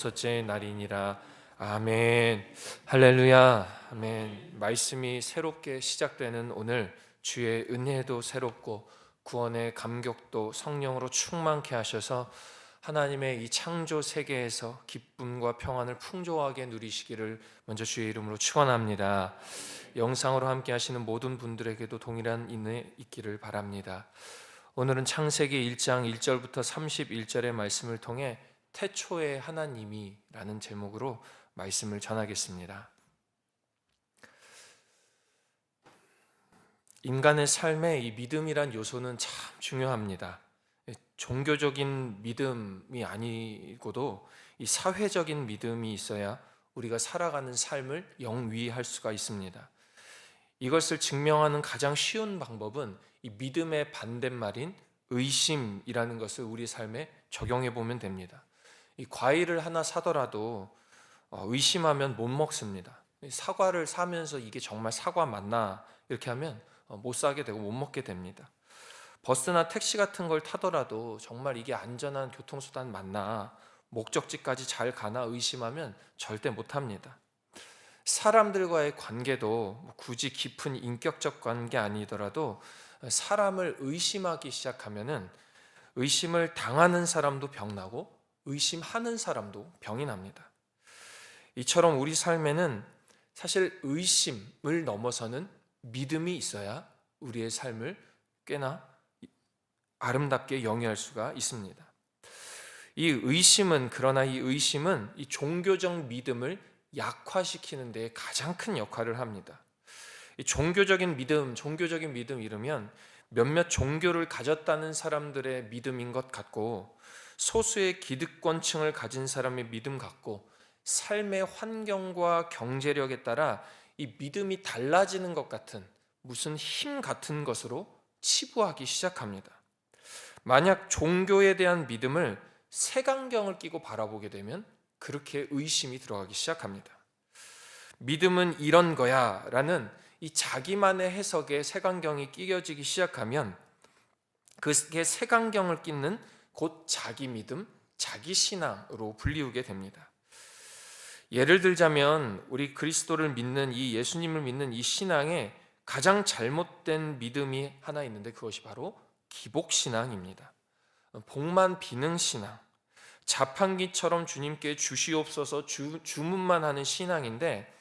첫째 날이니라. 아멘. 할렐루야. 아멘. 말씀이 새롭게 시작되는 오늘, 주의 은혜도 새롭고 구원의 감격도 성령으로 충만케 하셔서 하나님의 이 창조 세계에서 기쁨과 평안을 풍조하게 누리시기를 먼저 주의 이름으로 축원합니다. 영상으로 함께 하시는 모든 분들에게도 동일한 은혜 있기를 바랍니다. 오늘은 창세기 1장 1절부터 31절의 말씀을 통해 태초의 하나님이 라는 제목으로 말씀을 전하겠습니다. 인간의 삶에 이 믿음이란 요소는 참 중요합니다. 종교적인 믿음이 아니고도 이 사회적인 믿음이 있어야 우리가 살아가는 삶을 영위할 수가 있습니다. 이것을 증명하는 가장 쉬운 방법은 이 믿음의 반대말인 의심이라는 것을 우리 삶에 적용해 보면 됩니다. 이 과일을 하나 사더라도 의심하면 못 먹습니다. 사과를 사면서 이게 정말 사과 맞나 이렇게 하면 못 사게 되고 못 먹게 됩니다. 버스나 택시 같은 걸 타더라도 정말 이게 안전한 교통수단 맞나, 목적지까지 잘 가나 의심하면 절대 못 합니다. 사람들과의 관계도 굳이 깊은 인격적 관계 아니더라도 사람을 의심하기 시작하면은 의심을 당하는 사람도 병나고 의심하는 사람도 병이 납니다. 이처럼 우리 삶에는 사실 의심을 넘어서는 믿음이 있어야 우리의 삶을 꽤나 아름답게 영위할 수가 있습니다. 그러나 이 의심은 이 종교적 믿음을 약화시키는 데 가장 큰 역할을 합니다. 이 종교적인 믿음 이러면 몇몇 종교를 가졌다는 사람들의 믿음인 것 같고, 소수의 기득권층을 가진 사람의 믿음 같고, 삶의 환경과 경제력에 따라 이 믿음이 달라지는 것 같은 무슨 힘 같은 것으로 치부하기 시작합니다. 만약 종교에 대한 믿음을 색안경을 끼고 바라보게 되면 그렇게 의심이 들어가기 시작합니다. 믿음은 이런 거야 라는 이 자기만의 해석에 색안경이 끼겨지기 시작하면 그게 색안경을 끼는 곧 자기 믿음, 자기 신앙으로 불리우게 됩니다. 예를 들자면 우리 그리스도를 믿는 이 예수님을 믿는 이 신앙에 가장 잘못된 믿음이 하나 있는데 그것이 바로 기복신앙입니다. 복만 비는 신앙, 자판기처럼 주님께 주시옵소서 주문만 하는 신앙인데,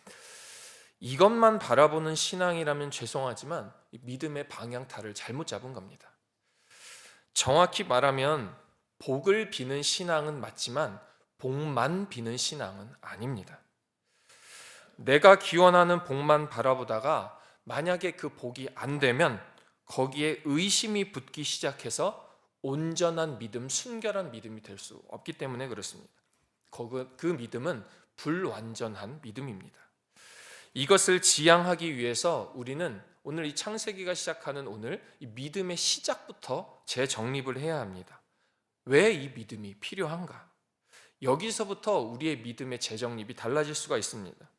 이것만 바라보는 신앙이라면 죄송하지만 믿음의 방향타를 잘못 잡은 겁니다. 정확히 말하면 복을 비는 신앙은 맞지만 복만 비는 신앙은 아닙니다. 내가 기원하는 복만 바라보다가 만약에 그 복이 안 되면 거기에 의심이 붙기 시작해서 온전한 믿음, 순결한 믿음이 될 수 없기 때문에 그렇습니다. 그 믿음은 불완전한 믿음입니다. 이것을 지향하기 위해서 우리는 오늘 이 창세기가 시작하는 오늘 이 믿음의 시작부터 재정립을 해야 합니다. 왜 이 믿음이 필요한가? 여기서부터 우리의 믿음의 재정립이 달라질 수가 있습니다.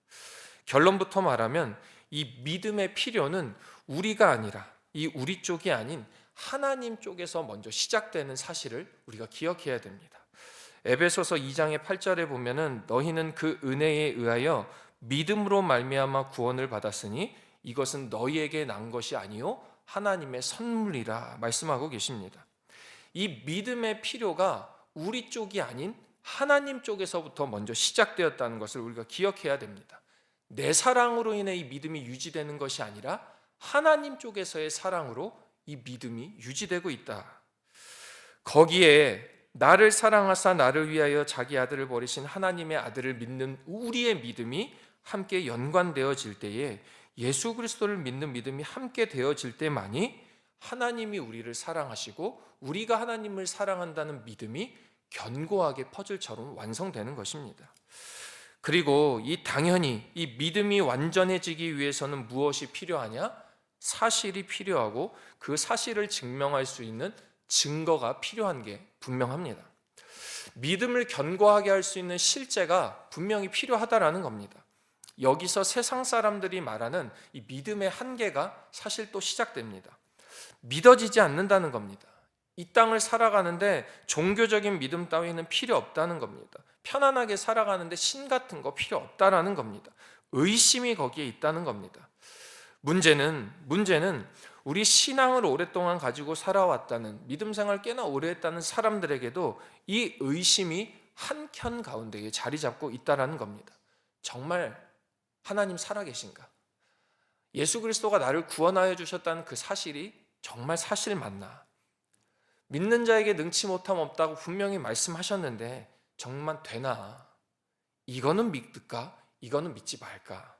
결론부터 말하면 이 믿음의 필요는 우리가 아니라 이 우리 쪽이 아닌 하나님 쪽에서 먼저 시작되는 사실을 우리가 기억해야 됩니다. 에베소서 2장의 8절에 보면은 너희는 그 은혜에 의하여 믿음으로 말미암아 구원을 받았으니 이것은 너희에게 난 것이 아니요 하나님의 선물이라 말씀하고 계십니다. 이 믿음의 필요가 우리 쪽이 아닌 하나님 쪽에서부터 먼저 시작되었다는 것을 우리가 기억해야 됩니다. 내 사랑으로 인해 이 믿음이 유지되는 것이 아니라 하나님 쪽에서의 사랑으로 이 믿음이 유지되고 있다. 거기에 나를 사랑하사 나를 위하여 자기 아들을 버리신 하나님의 아들을 믿는 우리의 믿음이 함께 연관되어질 때에, 예수 그리스도를 믿는 믿음이 함께 되어질 때만이 하나님이 우리를 사랑하시고 우리가 하나님을 사랑한다는 믿음이 견고하게 퍼즐처럼 완성되는 것입니다. 그리고 당연히 이 믿음이 완전해지기 위해서는 무엇이 필요하냐? 사실이 필요하고 그 사실을 증명할 수 있는 증거가 필요한 게 분명합니다. 믿음을 견고하게 할 수 있는 실제가 분명히 필요하다라는 겁니다. 여기서 세상 사람들이 말하는 이 믿음의 한계가 사실 또 시작됩니다. 믿어지지 않는다는 겁니다. 이 땅을 살아가는데 종교적인 믿음 따위는 필요 없다는 겁니다. 편안하게 살아가는데 신 같은 거 필요 없다라는 겁니다. 의심이 거기에 있다는 겁니다. 문제는 우리 신앙을 오랫동안 가지고 살아왔다는, 믿음 생활 꽤나 오래 했다는 사람들에게도 이 의심이 한켠 가운데에 자리 잡고 있다는 겁니다. 정말 하나님 살아계신가? 예수 그리스도가 나를 구원하여 주셨다는 그 사실이 정말 사실 맞나? 믿는 자에게 능치 못함 없다고 분명히 말씀하셨는데 정말 되나? 이거는 믿을까? 이거는 믿지 말까?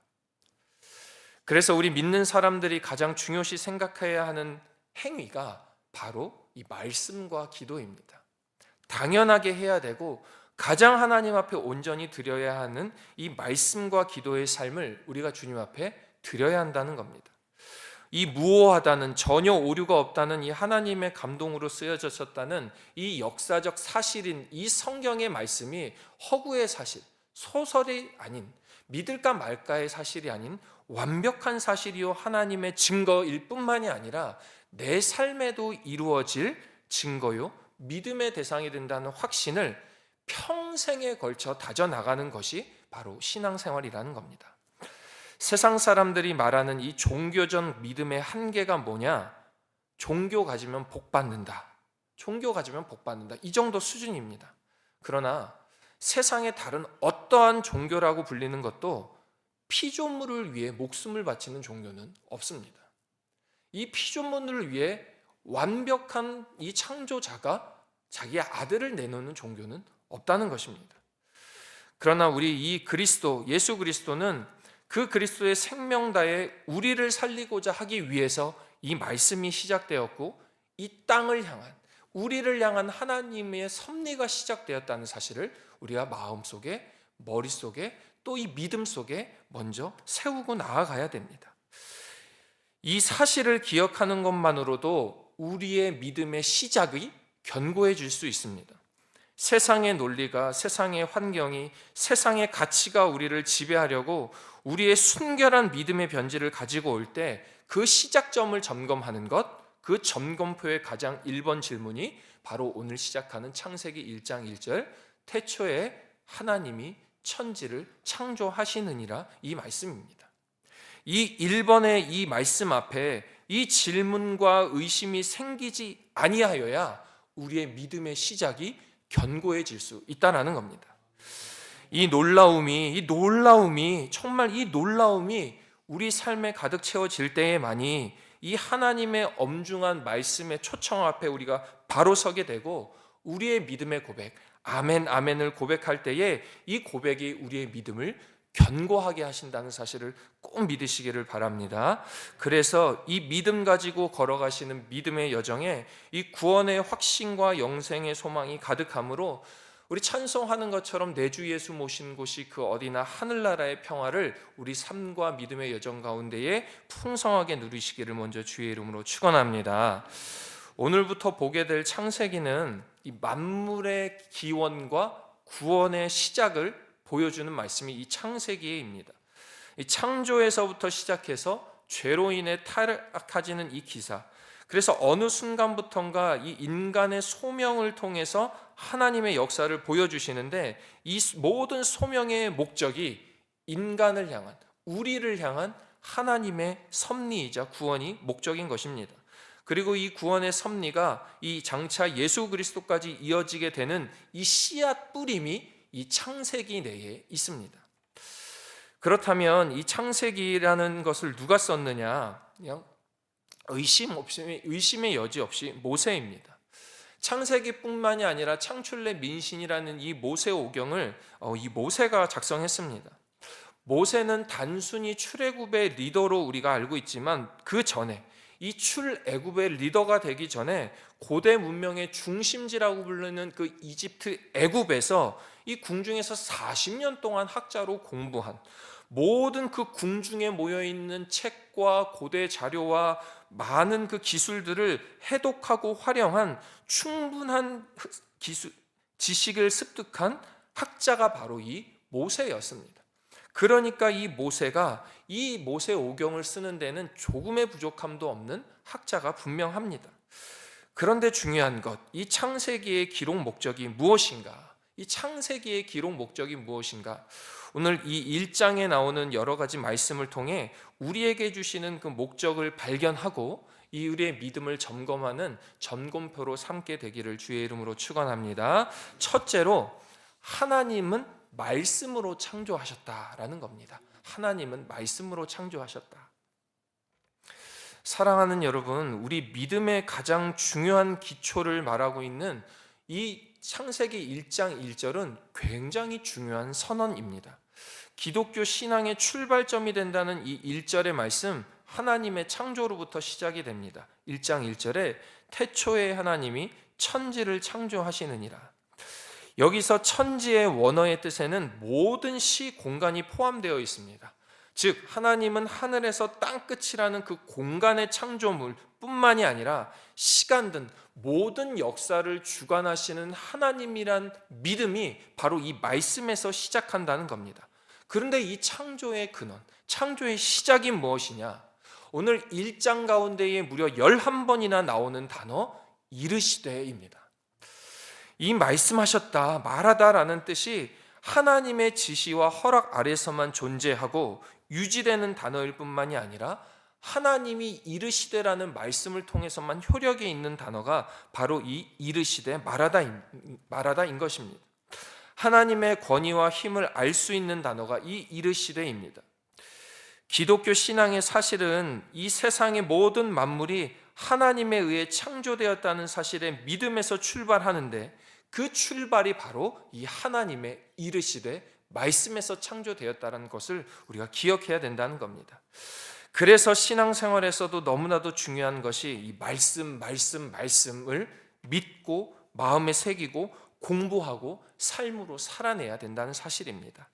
그래서 우리 믿는 사람들이 가장 중요시 생각해야 하는 행위가 바로 이 말씀과 기도입니다. 당연하게 해야 되고 가장 하나님 앞에 온전히 드려야 하는 이 말씀과 기도의 삶을 우리가 주님 앞에 드려야 한다는 겁니다. 이 무오하다는, 전혀 오류가 없다는 이 하나님의 감동으로 쓰여졌다는 이 역사적 사실인 이 성경의 말씀이 허구의 사실, 소설이 아닌, 믿을까 말까의 사실이 아닌 완벽한 사실이요 하나님의 증거일 뿐만이 아니라 내 삶에도 이루어질 증거요 믿음의 대상이 된다는 확신을 평생에 걸쳐 다져나가는 것이 바로 신앙생활이라는 겁니다. 세상 사람들이 말하는 이 종교적 믿음의 한계가 뭐냐? 종교 가지면 복 받는다. 종교 가지면 복 받는다. 이 정도 수준입니다. 그러나 세상의 다른 어떠한 종교라고 불리는 것도 피조물을 위해 목숨을 바치는 종교는 없습니다. 이 피조물을 위해 완벽한 이 창조자가 자기의 아들을 내놓는 종교는 없다는 것입니다. 그러나 우리 이 그리스도, 예수 그리스도는 그 그리스도의 생명 다해 우리를 살리고자 하기 위해서 이 말씀이 시작되었고 이 땅을 향한, 우리를 향한 하나님의 섭리가 시작되었다는 사실을 우리가 마음속에, 머릿속에, 또 이 믿음 속에 먼저 세우고 나아가야 됩니다. 이 사실을 기억하는 것만으로도 우리의 믿음의 시작이 견고해질 수 있습니다. 세상의 논리가, 세상의 환경이, 세상의 가치가 우리를 지배하려고 우리의 순결한 믿음의 변질을 가지고 올 때 그 시작점을 점검하는 것, 그 점검표의 가장 1번 질문이 바로 오늘 시작하는 창세기 1장 1절 태초에 하나님이 천지를 창조하시느니라 이 말씀입니다. 이 1번의 이 말씀 앞에 이 질문과 의심이 생기지 아니하여야 우리의 믿음의 시작이 견고해질 수 있다는 겁니다. 이 놀라움이 우리 삶에 가득 채워질 때에만이 이 하나님의 엄중한 말씀의 초청 앞에 우리가 바로 서게 되고 우리의 믿음의 고백, 아멘, 아멘을 고백할 때에 이 고백이 우리의 믿음을 견고하게 하신다는 사실을 꼭 믿으시기를 바랍니다. 그래서 이 믿음 가지고 걸어가시는 믿음의 여정에 이 구원의 확신과 영생의 소망이 가득하므로 우리 찬송하는 것처럼 내 주 예수 모신 곳이 그 어디나 하늘나라의 평화를 우리 삶과 믿음의 여정 가운데에 풍성하게 누리시기를 먼저 주의 이름으로 축원합니다. 오늘부터 보게 될 창세기는 이 만물의 기원과 구원의 시작을 보여주는 말씀이 이 창세기입니다. 이 창조에서부터 시작해서 죄로 인해 타락해지는 이 기사, 그래서 어느 순간부터인가 이 인간의 소명을 통해서 하나님의 역사를 보여주시는데 이 모든 소명의 목적이 인간을 향한, 우리를 향한 하나님의 섭리이자 구원이 목적인 것입니다. 그리고 이 구원의 섭리가 이 장차 예수 그리스도까지 이어지게 되는 이 씨앗 뿌림이 이 창세기 내에 있습니다. 그렇다면 이 창세기라는 것을 누가 썼느냐? 그냥 의심의 여지 없이 모세입니다. 창세기뿐만이 아니라 창출내 민신이라는 이 모세오경을 이 모세가 작성했습니다. 모세는 단순히 출애굽의 리더로 우리가 알고 있지만 그 전에 이 출애굽의 리더가 되기 전에 고대 문명의 중심지라고 부르는 그 이집트 애굽에서 이 궁중에서 40년 동안 학자로 공부한, 모든 그 궁중에 모여있는 책과 고대 자료와 많은 그 기술들을 해독하고 활용한 충분한 지식을 습득한 학자가 바로 이 모세였습니다. 그러니까 이 모세가 이 모세오경을 쓰는 데는 조금의 부족함도 없는 학자가 분명합니다. 그런데 중요한 것, 이 창세기의 기록 목적이 무엇인가? 이 창세기의 기록 목적이 무엇인가? 오늘 이 1장에 나오는 여러 가지 말씀을 통해 우리에게 주시는 그 목적을 발견하고 이 우리의 믿음을 점검하는 점검표로 삼게 되기를 주의 이름으로 축원합니다. 첫째로 하나님은 말씀으로 창조하셨다라는 겁니다. 하나님은 말씀으로 창조하셨다. 사랑하는 여러분, 우리 믿음의 가장 중요한 기초를 말하고 있는 이 창세기 1장 1절은 굉장히 중요한 선언입니다. 기독교 신앙의 출발점이 된다는 이 1절의 말씀, 하나님의 창조로부터 시작이 됩니다. 1장 1절에 태초에 하나님이 천지를 창조하시느니라. 여기서 천지의 원어의 뜻에는 모든 시 공간이 포함되어 있습니다. 즉 하나님은 하늘에서 땅끝이라는 그 공간의 창조물 뿐만이 아니라 시간 등 모든 역사를 주관하시는 하나님이란 믿음이 바로 이 말씀에서 시작한다는 겁니다. 그런데 이 창조의 근원, 창조의 시작이 무엇이냐? 오늘 1장 가운데에 무려 11번이나 나오는 단어 이르시되입니다. 이 말씀하셨다, 말하다라는 뜻이 하나님의 지시와 허락 아래서만 존재하고 유지되는 단어일 뿐만이 아니라 하나님이 이르시되라는 말씀을 통해서만 효력이 있는 단어가 바로 이 이르시되 말하다인 것입니다. 하나님의 권위와 힘을 알 수 있는 단어가 이 이르시되입니다. 기독교 신앙의 사실은 이 세상의 모든 만물이 하나님에 의해 창조되었다는 사실의 믿음에서 출발하는데 그 출발이 바로 이 하나님의 이르시되 말씀에서 창조되었다는 것을 우리가 기억해야 된다는 겁니다. 그래서 신앙생활에서도 너무나도 중요한 것이 이 말씀을 믿고 마음에 새기고 공부하고 삶으로 살아내야 된다는 사실입니다.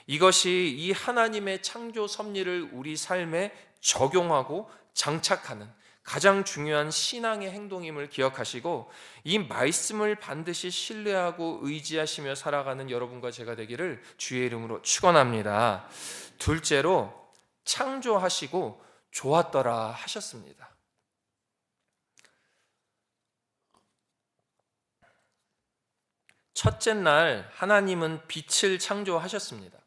이것이 이 하나님의 창조 섭리를 우리 삶에 적용하고 장착하는 가장 중요한 신앙의 행동임을 기억하시고 이 말씀을 반드시 신뢰하고 의지하시며 살아가는 여러분과 제가 되기를 주의 이름으로 축원합니다. 둘째로 창조하시고 좋았더라 하셨습니다. 첫째 날 하나님은 빛을 창조하셨습니다.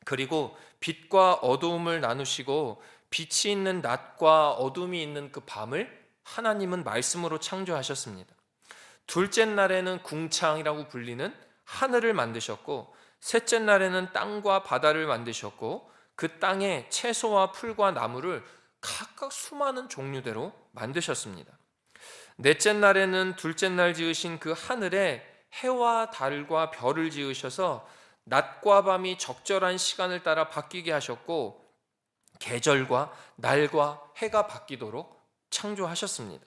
그리고 빛과 어두움을 나누시고 빛이 있는 낮과 어둠이 있는 그 밤을 하나님은 말씀으로 창조하셨습니다. 둘째 날에는 궁창이라고 불리는 하늘을 만드셨고 셋째 날에는 땅과 바다를 만드셨고 그 땅에 채소와 풀과 나무를 각각 수많은 종류대로 만드셨습니다. 넷째 날에는 둘째 날 지으신 그 하늘에 해와 달과 별을 지으셔서 낮과 밤이 적절한 시간을 따라 바뀌게 하셨고 계절과 날과 해가 바뀌도록 창조하셨습니다.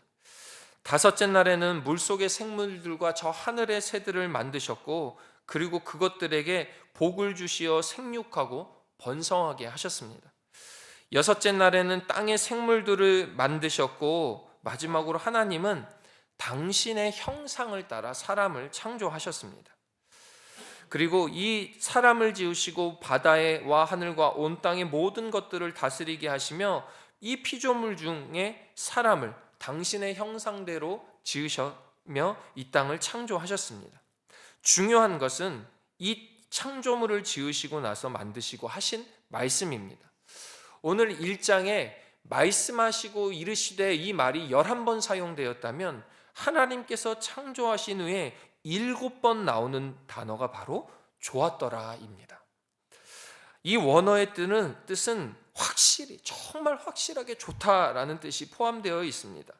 다섯째 날에는 물속의 생물들과 저 하늘의 새들을 만드셨고 그리고 그것들에게 복을 주시어 생육하고 번성하게 하셨습니다. 여섯째 날에는 땅의 생물들을 만드셨고 마지막으로 하나님은 당신의 형상을 따라 사람을 창조하셨습니다. 그리고 이 사람을 지으시고 바다와 하늘과 온 땅의 모든 것들을 다스리게 하시며 이 피조물 중에 사람을 당신의 형상대로 지으시며 이 땅을 창조하셨습니다. 중요한 것은 이 창조물을 지으시고 나서 만드시고 하신 말씀입니다. 오늘 1장에 말씀하시고 이르시되 이 말이 11번 사용되었다면 하나님께서 창조하신 후에 7번 나오는 단어가 바로 좋았더라입니다. 이 원어의 뜻은 확실히 정말 확실하게 좋다라는 뜻이 포함되어 있습니다.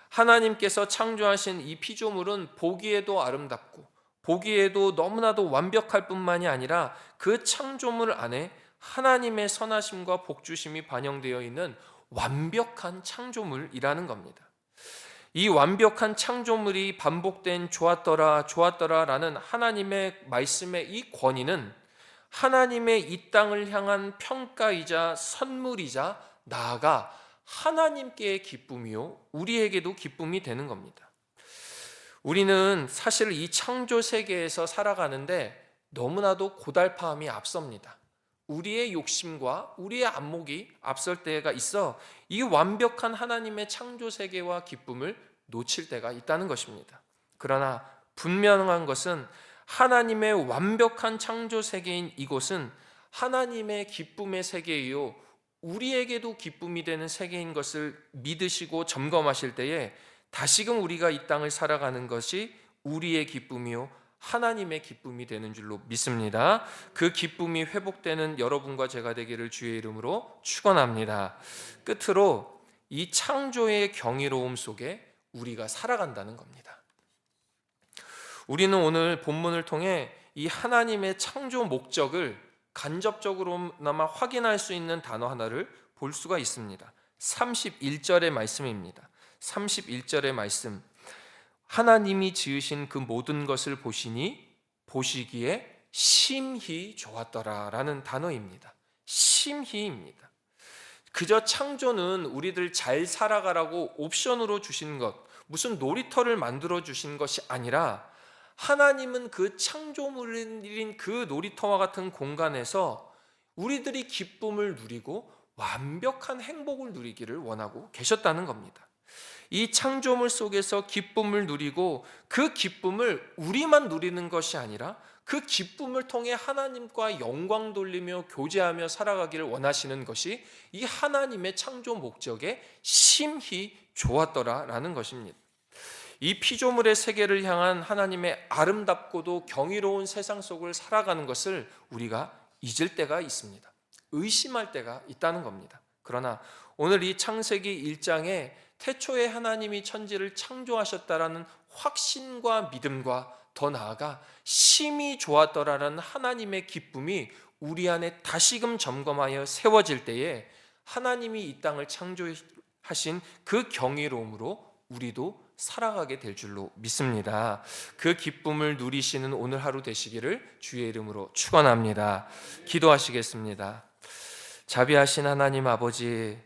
하나님께서 창조하신 이 피조물은 보기에도 아름답고 보기에도 너무나도 완벽할 뿐만이 아니라 그 창조물 안에 하나님의 선하심과 복주심이 반영되어 있는 완벽한 창조물이라는 겁니다. 이 완벽한 창조물이 반복된 좋았더라라는 하나님의 말씀의 이 권위는 하나님의 이 땅을 향한 평가이자 선물이자 나아가 하나님께의 기쁨이요 우리에게도 기쁨이 되는 겁니다. 우리는 사실 이 창조 세계에서 살아가는데 너무나도 고달파함이 앞섭니다. 우리의 욕심과 우리의 안목이 앞설 때가 있어 이 완벽한 하나님의 창조 세계와 기쁨을 놓칠 때가 있다는 것입니다. 그러나 분명한 것은 하나님의 완벽한 창조 세계인 이곳은 하나님의 기쁨의 세계이요 우리에게도 기쁨이 되는 세계인 것을 믿으시고 점검하실 때에 다시금 우리가 이 땅을 살아가는 것이 우리의 기쁨이요 하나님의 기쁨이 되는 줄로 믿습니다. 그 기쁨이 회복되는 여러분과 제가 되기를 주의 이름으로 축원합니다. 끝으로 이 창조의 경이로움 속에 우리가 살아간다는 겁니다. 우리는 오늘 본문을 통해 이 하나님의 창조 목적을 간접적으로나마 확인할 수 있는 단어 하나를 볼 수가 있습니다. 31절의 말씀입니다. 31절의 말씀. 하나님이 지으신 그 모든 것을 보시니 보시기에 심히 좋았더라라는 단어입니다. 심히입니다. 그저 창조는 우리들 잘 살아가라고 옵션으로 주신 것, 무슨 놀이터를 만들어 주신 것이 아니라 하나님은 그 창조물인 그 놀이터와 같은 공간에서 우리들이 기쁨을 누리고 완벽한 행복을 누리기를 원하고 계셨다는 겁니다. 이 창조물 속에서 기쁨을 누리고 그 기쁨을 우리만 누리는 것이 아니라 그 기쁨을 통해 하나님과 영광 돌리며 교제하며 살아가기를 원하시는 것이 이 하나님의 창조 목적에 심히 좋았더라라는 것입니다. 이 피조물의 세계를 향한 하나님의 아름답고도 경이로운 세상 속을 살아가는 것을 우리가 잊을 때가 있습니다. 의심할 때가 있다는 겁니다. 그러나 오늘 이 창세기 1장에 태초에 하나님이 천지를 창조하셨다라는 확신과 믿음과 더 나아가 심히 좋았더라라는 하나님의 기쁨이 우리 안에 다시금 점검하여 세워질 때에 하나님이 이 땅을 창조하신 그 경이로움으로 우리도 살아가게 될 줄로 믿습니다. 그 기쁨을 누리시는 오늘 하루 되시기를 주의 이름으로 축원합니다. 기도하시겠습니다. 자비하신 하나님 아버지,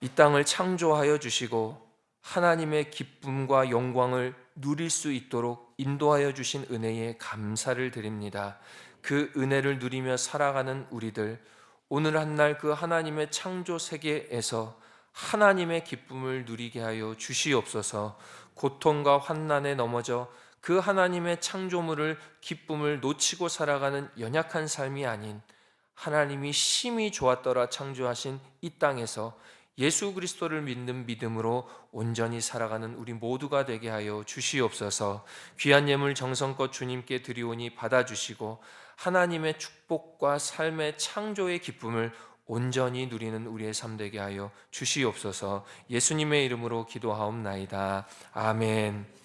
이 땅을 창조하여 주시고 하나님의 기쁨과 영광을 누릴 수 있도록 인도하여 주신 은혜에 감사를 드립니다. 그 은혜를 누리며 살아가는 우리들, 오늘 한날 그 하나님의 창조 세계에서 하나님의 기쁨을 누리게 하여 주시옵소서. 고통과 환난에 넘어져 그 하나님의 창조물을 기쁨을 놓치고 살아가는 연약한 삶이 아닌 하나님이 심히 좋았더라 창조하신 이 땅에서 예수 그리스도를 믿는 믿음으로 온전히 살아가는 우리 모두가 되게 하여 주시옵소서. 귀한 예물 정성껏 주님께 드리오니 받아주시고 하나님의 축복과 삶의 창조의 기쁨을 온전히 누리는 우리의 삶 되게 하여 주시옵소서. 예수님의 이름으로 기도하옵나이다. 아멘.